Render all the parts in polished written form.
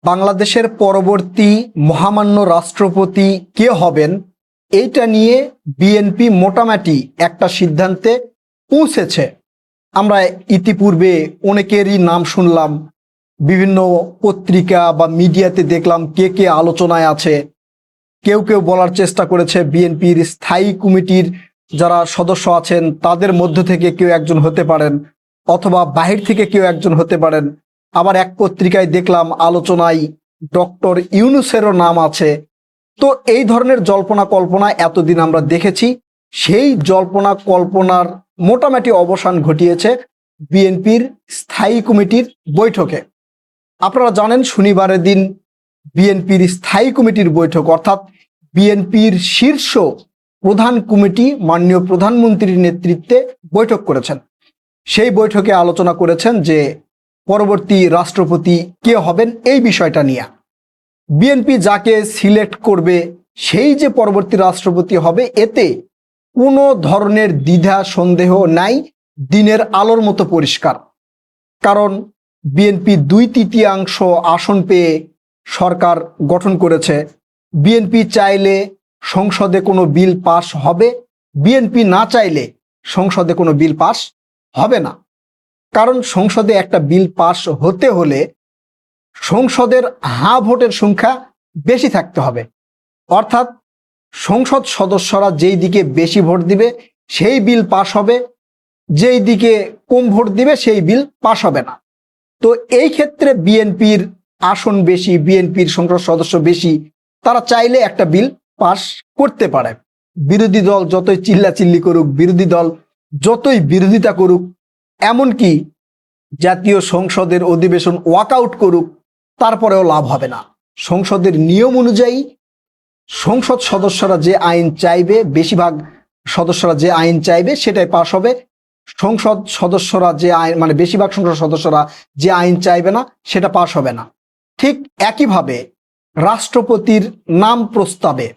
বাংলাদেশের পরবর্তী মহামান্য রাষ্ট্রপতি কে হবেন এইটা নিয়ে বিএনপি মোটামুটি একটা সিদ্ধান্তে পৌঁছেছে। আমরা ইতিপূর্বে অনেকেরই নাম শুনলাম, বিভিন্ন পত্রিকা বা মিডিয়াতে দেখলাম কে কে আলোচনায় আছে। কেউ কেউ বলার চেষ্টা করেছে বিএনপির স্থায়ী কমিটির যারা সদস্য আছেন তাদের মধ্য থেকে কেউ একজন হতে পারেন, অথবা বাহির থেকে কেউ একজন হতে পারেন। আবার এক পত্রিকায় দেখলাম আলোচনায় ডক্টর ইউনূসেরও নাম আছে। তো এই ধরনের জল্পনা কল্পনা এতদিন আমরা দেখেছি, সেই জল্পনা কল্পনার মোটামুটি অবসান ঘটিয়েছে বিএনপির স্থায়ী কমিটির বৈঠকে। আপনারা জানেন শনিবারের দিন বিএনপির স্থায়ী কমিটির বৈঠক, অর্থাৎ বিএনপির শীর্ষ প্রধান কমিটি মাননীয় প্রধানমন্ত্রীর নেতৃত্বে বৈঠক করেছেন। সেই বৈঠকে আলোচনা করেছেন যে পরবর্তী রাষ্ট্রপতি কে হবেন এই বিষয়টা নিয়ে। বিএনপি যাকে সিলেক্ট করবে সেই যে পরবর্তী রাষ্ট্রপতি হবে, এতে কোনো ধরনের দ্বিধা সন্দেহ নাই, দিনের আলোর মতো পরিষ্কার। কারণ বিএনপি 2/3 আসন পেয়ে সরকার গঠন করেছে। বিএনপি চাইলে সংসদে কোনো বিল পাস হবে, বিএনপি না চাইলে সংসদে কোনো বিল পাস হবে না। কারণ সংসদে একটা বিল পাস হতে হলে সংসদের হ্যাঁ ভোটের সংখ্যা বেশি থাকতে হবে, অর্থাৎ সংসদ সদস্যরা যেই দিকে বেশি ভোট দিবে সেই বিল পাস হবে, যেই দিকে কম ভোট দিবে সেই বিল পাস হবে না। তো এই ক্ষেত্রে বিএনপির আসন বেশি, বিএনপির সংসদ সদস্য বেশি, তারা চাইলে একটা বিল পাস করতে পারে। বিরোধী দল যতই চিল্লাচিল্লি করুক, বিরোধী দল যতই বিরোধিতা করুক, এমনকি জাতীয় সংসদের অধিবেশন ওয়াকআউট করুক, তারপরেও লাভ হবে না। সংসদের নিয়ম অনুযায়ী সংসদ সদস্যরা যে আইন চাইবে, বেশিরভাগ সদস্যরা যে আইন চাইবে সেটাই পাস হবে। সংসদ সদস্যরা যে আইন বেশিরভাগ সংসদ সদস্যরা যে আইন চাইবে না সেটা পাস হবে না। ঠিক একইভাবে রাষ্ট্রপতির নাম প্রস্তাবে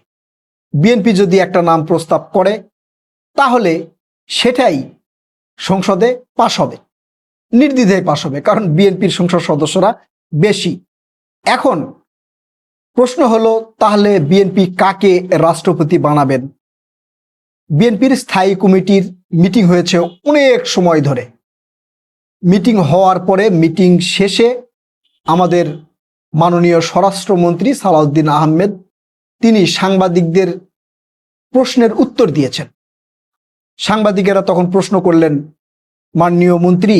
বিএনপি যদি একটা নাম প্রস্তাব করে তাহলে সেটাই সংসদে পাস হবে, নির্দ্বিধায় পাস হবে, কারণ বিএনপির সংসদ সদস্যরা বেশি। এখন প্রশ্ন হলো, তাহলে বিএনপি কাকে রাষ্ট্রপতি বানাবেন? বিএনপির স্থায়ী কমিটির মিটিং হয়েছে অনেক সময় ধরে। মিটিং হওয়ার পরে মিটিং শেষে আমাদের মাননীয় স্বরাষ্ট্রমন্ত্রী সালাউদ্দিন আহমেদ তিনি সাংবাদিকদের প্রশ্নের উত্তর দিয়েছেন। সাংবাদিকেরা তখন প্রশ্ন করলেন, মাননীয় মন্ত্রী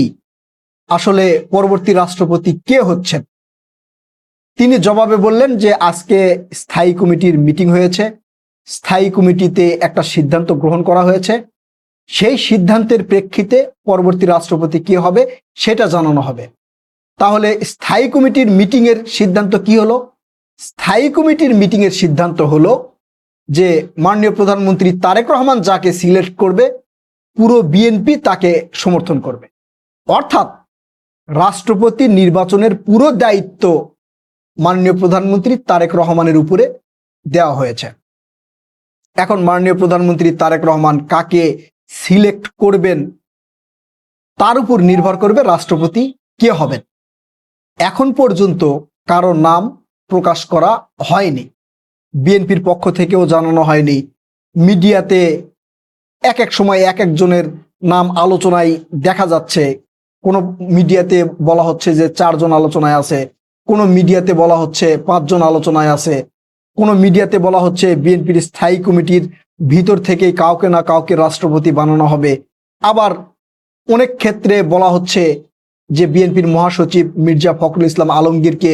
আসলে পরবর্তী রাষ্ট্রপতি কে হচ্ছেন? তিনি জবাবে বললেন যে আজকে স্থায়ী কমিটির মিটিং হয়েছে, স্থায়ী কমিটিতে একটা সিদ্ধান্ত গ্রহণ করা হয়েছে, সেই সিদ্ধান্তের প্রেক্ষিতে পরবর্তী রাষ্ট্রপতি কে হবে সেটা জানানো হবে। তাহলে স্থায়ী কমিটির মিটিংয়ের সিদ্ধান্ত কি হলো? স্থায়ী কমিটির মিটিংয়ের সিদ্ধান্ত হলো যে মাননীয় প্রধানমন্ত্রী তারেক রহমান যাকে সিলেক্ট করবে পুরো বিএনপি তাকে সমর্থন করবে। অর্থাৎ রাষ্ট্রপতি নির্বাচনের পুরো দায়িত্ব মাননীয় প্রধানমন্ত্রী তারেক রহমানের উপরে দেওয়া হয়েছে। এখন মাননীয় প্রধানমন্ত্রী তারেক রহমান কাকে সিলেক্ট করবেন তার উপর নির্ভর করবে রাষ্ট্রপতি কে হবেন। এখন পর্যন্ত কারো নাম প্রকাশ করা হয়নি, বিএনপির পক্ষ থেকেও জানানো হয়নি। মিডিয়াতে এক এক সময় এক একজনের নাম আলোচনায় দেখা যাচ্ছে। কোনো মিডিয়াতে বলা হচ্ছে যে 4 জন আলোচনায় আছে, কোনো মিডিয়াতে বলা হচ্ছে 5 জন আলোচনায় আছে, কোনো মিডিয়াতে বলা হচ্ছে বিএনপির স্থায়ী কমিটির ভিতর থেকেই কাউকে না কাউকে রাষ্ট্রপতি বানানো হবে। আবার অনেক ক্ষেত্রে বলা হচ্ছে যে বিএনপির মহাসচিব মির্জা ফখরুল ইসলাম আলমগীরকে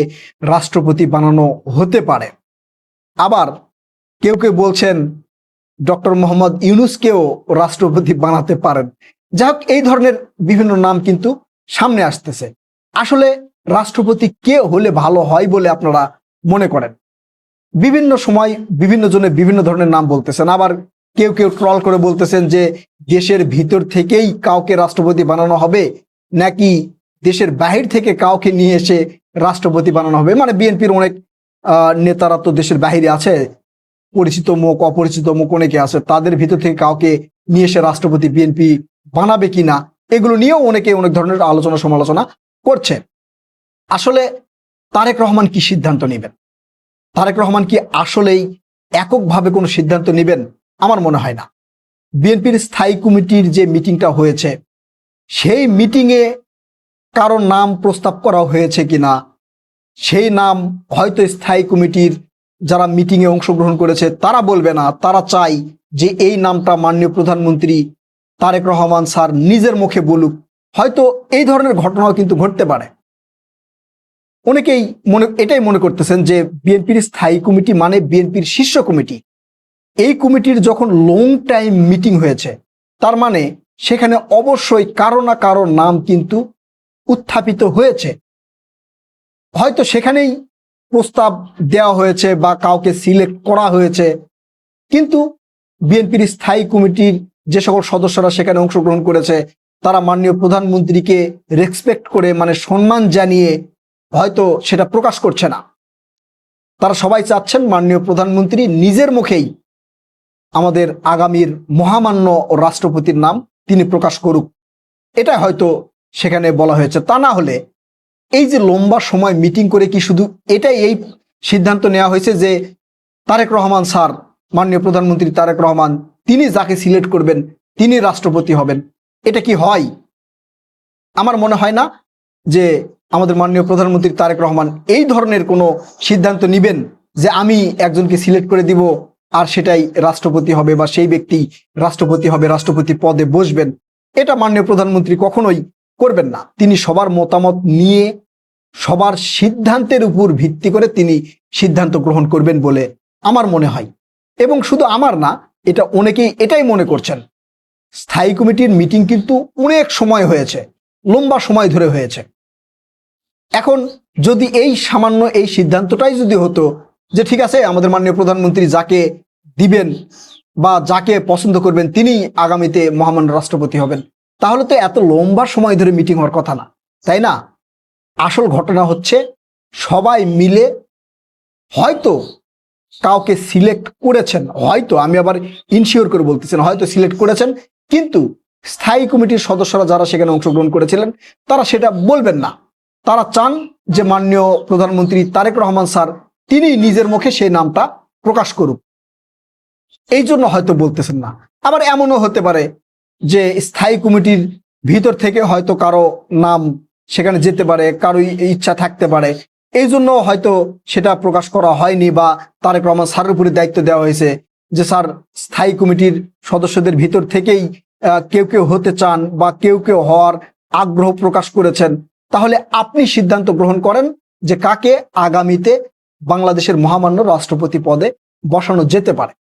রাষ্ট্রপতি বানানো হতে পারে। আবার কেউ কেউ বলছেন ডক্টর মোহাম্মদ ইউনূসকেও রাষ্ট্রপতি বানাতে পারেন। যাই হোক, এই ধরনের বিভিন্ন নাম কিন্তু সামনে আসতেছে। আসলে রাষ্ট্রপতি কে হলে ভালো হয় বলে আপনারা মনে করেন? বিভিন্ন সময় বিভিন্ন জনে বিভিন্ন ধরনের নাম বলতেছেন। আবার কেউ কেউ ট্রল করে বলতেছেন যে দেশের ভিতর থেকেই কাউকে রাষ্ট্রপতি বানানো হবে, নাকি দেশের বাহির থেকে কাউকে নিয়ে এসে রাষ্ট্রপতি বানানো হবে। বিএনপির অনেক নেতারা তো দেশের বাহিরে আছে, পরিচিত মুখ অপরিচিত মুখ অনেকে আছে, তাদের ভিতর থেকে কাউকে নিয়ে এসে রাষ্ট্রপতি বিএনপি বানাবে কিনা, এগুলো নিয়েও অনেকে অনেক ধরনের আলোচনা সমালোচনা করছে। আসলে তারেক রহমান কি সিদ্ধান্ত নেবেন? তারেক রহমান কি আসলেই এককভাবে কোনো সিদ্ধান্ত নেবেন? আমার মনে হয় না। বিএনপির স্থায়ী কমিটির যে মিটিংটা হয়েছে, সেই মিটিংয়ে কারো নাম প্রস্তাব করা হয়েছে কিনা, সেই নাম হয়তো স্থায়ী কমিটির যারা মিটিংয়ে অংশগ্রহণ করেছে তারা বলবে না। তারা চায় যে এই নামটা মাননীয় প্রধানমন্ত্রী তারেক রহমান স্যার নিজের মুখে বলুক। হয়তো এই ধরনের ঘটনাও কিন্তু ঘটতে পারে। অনেকেই এটাই মনে করতেছেন যে বিএনপির স্থায়ী কমিটি মানে বিএনপির শীর্ষ কমিটি। এই কমিটির যখন লং টাইম মিটিং হয়েছে, তার মানে সেখানে অবশ্যই কারো না কারো নাম কিন্তু উত্থাপিত হয়েছে। হয়তো সেখানেই প্রস্তাব দেওয়া হয়েছে বা কাউকে সিলেক্ট করা হয়েছে, কিন্তু বিএনপির স্থায়ী কমিটির যে সকল সদস্যরা সেখানে অংশগ্রহণ করেছে তারা মাননীয় প্রধানমন্ত্রীকে রেসপেক্ট করে, মানে সম্মান জানিয়ে হয়তো সেটা প্রকাশ করছে না। তারা সবাই চাচ্ছেন মাননীয় প্রধানমন্ত্রী নিজের মুখেই আমাদের আগামীর মহামান্য রাষ্ট্রপতির নাম তিনি প্রকাশ করুক। এটা হয়তো সেখানে বলা হয়েছে। তা না হলে এই যে লম্বা সময় মিটিং করে কি শুধু এটাই এই সিদ্ধান্ত নেওয়া হয়েছে যে তারেক রহমান স্যার, মাননীয় প্রধানমন্ত্রী তারেক রহমান, তিনি যাকে সিলেক্ট করবেন তিনি রাষ্ট্রপতি হবেন? এটা কি হয়? আমার মনে হয় না যে আমাদের মাননীয় প্রধানমন্ত্রী তারেক রহমান এই ধরনের কোনো সিদ্ধান্ত নেবেন যে আমি একজনকে সিলেক্ট করে দিব আর সেটাই রাষ্ট্রপতি হবে বা সেই ব্যক্তি রাষ্ট্রপতি হবে, রাষ্ট্রপতি পদে বসবেন। এটা মাননীয় প্রধানমন্ত্রী কখনোই করবেন না। তিনি সবার মতামত নিয়ে সবার সিদ্ধান্তের উপর ভিত্তি করে তিনি সিদ্ধান্ত গ্রহণ করবেন বলে আমার মনে হয়। এবং শুধু আমার না, এটা অনেকেই এটাই মনে করছেন। স্থায়ী কমিটির মিটিং কিন্তু অনেক সময় হয়েছে, লম্বা সময় ধরে হয়েছে। এখন যদি এই সামান্য এই সিদ্ধান্তটাই যদি হতো যে ঠিক আছে আমাদের মাননীয় প্রধানমন্ত্রী যাকে দিবেন বা যাকে পছন্দ করবেন তিনি আগামীতে মহামান্য রাষ্ট্রপতি হবেন, তাহলে তো এত লম্বা সময় ধরে মিটিং হওয়ার কথা না, তাই না? আসল ঘটনা হচ্ছে সবাই মিলে হয়তো কাউকে সিলেক্ট করেছেন, হয়তো, আমি আবার ইনশিওর করে বলতেছি না, হয়তো সিলেক্ট করেছেন, কিন্তু স্থায়ী কমিটির সদস্যরা যারা সেখানে অংশগ্রহণ করেছিলেন তারা সেটা বলবেন না। তারা চান যে মাননীয় প্রধানমন্ত্রী তারেক রহমান স্যার তিনি নিজের মুখে সেই নামটা প্রকাশ করুক, এই জন্য হয়তো বলতেছেন না। আবার এমনও হতে পারে যে স্থায়ী কমিটির ভিতর থেকে হয়তো কারো নাম সেখানে যেতে পারে, কারো ইচ্ছা থাকতে পারে, এই জন্য হয়তো সেটা প্রকাশ করা হয়নি বা তারেক রহমান স্যারের উপরে দায়িত্ব দেওয়া হয়েছে যে স্যার স্থায়ী কমিটির সদস্যদের ভিতর থেকেই কেউ কেউ হতে চান বা কেউ কেউ হওয়ার আগ্রহ প্রকাশ করেছেন, তাহলে আপনি সিদ্ধান্ত গ্রহণ করেন যে কাকে আগামীতে বাংলাদেশের মহামান্য রাষ্ট্রপতি পদে বসানো যেতে পারে।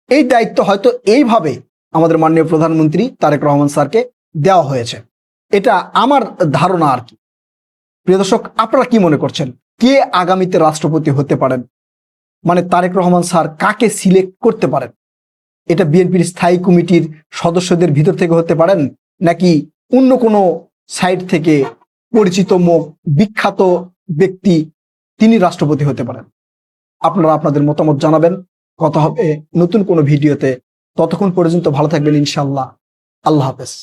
এই দায়িত্ব হয়তো এইভাবে আমাদের মাননীয় প্রধানমন্ত্রী তারেক রহমান স্যারকে দেওয়া হয়েছে, এটা আমার ধারণা আর কি। প্রিয় দর্শক, আপনারা কি মনে করছেন কে আগামীতে রাষ্ট্রপতি হতে পারেন? মানে তারেক রহমান স্যার কাকে সিলেক্ট করতে পারেন? এটা বিএনপির স্থায়ী কমিটির সদস্যদের ভিতর থেকে হতে পারেন, নাকি অন্য কোনো সাইড থেকে পরিচিত মুখ, বিখ্যাত ব্যক্তি তিনি রাষ্ট্রপতি হতে পারেন? আপনারা আপনাদের মতামত জানাবেন। কথা হবে নতুন কোনো ভিডিওতে। ততক্ষণ পর্যন্ত ভালো থাকবেন ইনশাআল্লাহ। আল্লাহ হাফেজ।